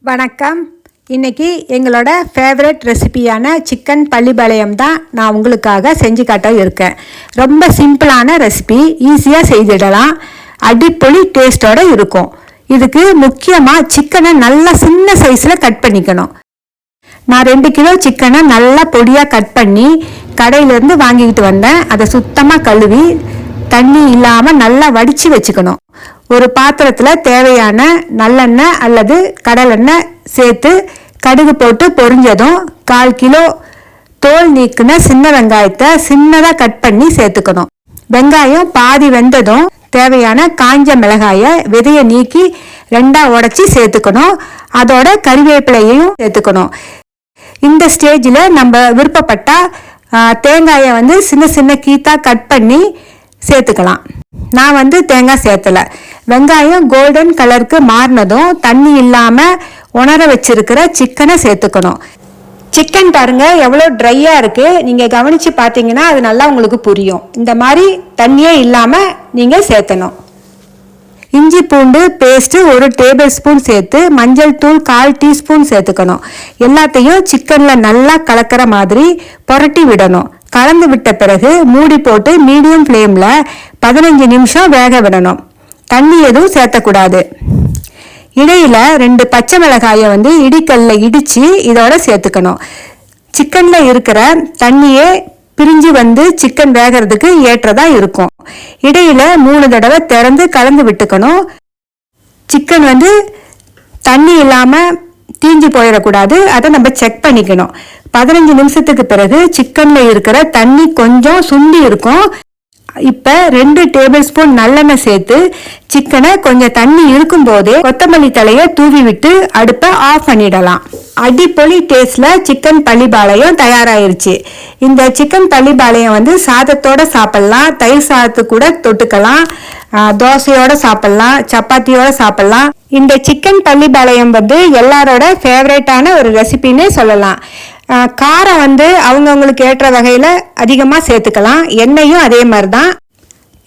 வணக்கம். இன்றைக்கி எங்களோட ஃபேவரட் ரெசிபியான சிக்கன் பள்ளிப்பாளையம் தான் நான் உங்களுக்காக செஞ்சு காட்ட இருக்கேன். ரொம்ப சிம்பிளான ரெசிபி, ஈஸியாக செய்திடலாம், அடிப்பொலி டேஸ்ட்டோடு இருக்கும். இதுக்கு முக்கியமாக சிக்கனை நல்லா சின்ன சைஸில் கட் பண்ணிக்கணும். நான் 2 கிலோ சிக்கனை நல்லா பொடியாக கட் பண்ணி கடையிலேருந்து வாங்கிக்கிட்டு வந்தேன். அதை சுத்தமாக கழுவி தண்ணி இல்லாமல் நல்லா வடித்து வச்சுக்கணும். ஒரு பாத்திரத்தில் தேவையான நல்லெண்ணெய் அல்லது கடலெண்ணெய் சேர்த்து கடுகு போட்டு பொரிஞ்சதும் 1/4 கிலோ தோல் நீக்கின சின்ன வெங்காயத்தை சின்னதாக கட் பண்ணி சேர்த்துக்கணும். வெங்காயம் பாதி வெந்ததும் தேவையான காஞ்ச மிளகாயை விதையை நீக்கி 2ஆக உடைச்சி சேர்த்துக்கணும். அதோட கறிவேப்பிலையையும் சேர்த்துக்கணும். இந்த ஸ்டேஜில் நம்ம விருப்பப்பட்டால் தேங்காயை சின்ன சின்ன கீத்தாக கட் பண்ணி சேர்த்துக்கலாம். நான் தேங்காய் சேர்த்தலை. வெங்காயம் கோல்டன் கலருக்கு மாறினதும் தண்ணி இல்லாமல் உணர வச்சிருக்கிற சிக்கனை சேர்த்துக்கணும். சிக்கன் பாருங்கள் எவ்வளோ ட்ரையாக இருக்குது. நீங்கள் கவனித்து பார்த்தீங்கன்னா அது நல்லா உங்களுக்கு புரியும். இந்த மாதிரி தண்ணியே இல்லாமல் நீங்கள் சேர்த்தணும். இஞ்சி பூண்டு பேஸ்ட்டு 1 டேபிள் ஸ்பூன் சேர்த்து மஞ்சள் தூள் 1/4 டீஸ்பூன் சேர்த்துக்கணும். எல்லாத்தையும் சிக்கனில் நல்லா கலக்கிற மாதிரி புரட்டி விடணும். கலந்து விட்ட பிறகு மூடி போட்டு மீடியம் ஃப்ளேமில் 15 நிமிஷம் வேக விடணும். தண்ணி எதுவும் சேர்த்தக்கூடாது. இடையில் 2 பச்சை மிளகாயை இடிக்கல்ல இடித்து இதோட சேர்த்துக்கணும். சிக்கனில் இருக்கிற தண்ணியே பிரிஞ்சு சிக்கன் வேகிறதுக்கு ஏற்றதாக இருக்கும். இடையில் 3 தடவை திறந்து கலந்து விட்டுக்கணும். சிக்கன் தண்ணி இல்லாமல் தீஞ்சு போயிடக்கூடாது. அதை நம்ம செக் பண்ணிக்கணும். 15 நிமிஷத்துக்கு பிறகு சிக்கனில் இருக்கிற தண்ணி கொஞ்சம் சுண்டி இருக்கும். இப்போ 2 டேபிள் ஸ்பூன் நல்லெண்ணெய் சேர்த்து சிக்கனை கொஞ்சம் தண்ணி இருக்கும் போதே கொத்தமல்லி தலையை தூவி விட்டு அடுப்பை ஆஃப் பண்ணிடலாம். அடிப்பொலி டேஸ்டில் சிக்கன் பள்ளிப்பாளையம் தயாராகிருச்சு. இந்த சிக்கன் பள்ளிப்பாளையம் சாதத்தோடு சாப்பிட்லாம், தயிர் சாதத்து கூட தொட்டுக்கலாம், தோசையோடு சாப்பிட்லாம், சப்பாத்தியோடு சாப்பிட்லாம். இந்த சிக்கன் பள்ளிப்பாளையம் எல்லாரோட ஃபேவரட்டான ஒரு ரெசிபின்னே சொல்லலாம். காரம் அவங்கவுங்களுக்கு ஏற்ற வகையில் அதிகமாக சேர்த்துக்கலாம். எண்ணெயும் அதே மாதிரி தான்.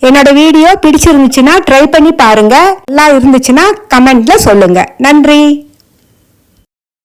என்னோட வீடியோ பிடிச்சிருந்துச்சுன்னா ட்ரை பண்ணி பாருங்கள். நல்லா இருந்துச்சுன்னா கமெண்ட்டில் சொல்லுங்கள். நன்றி.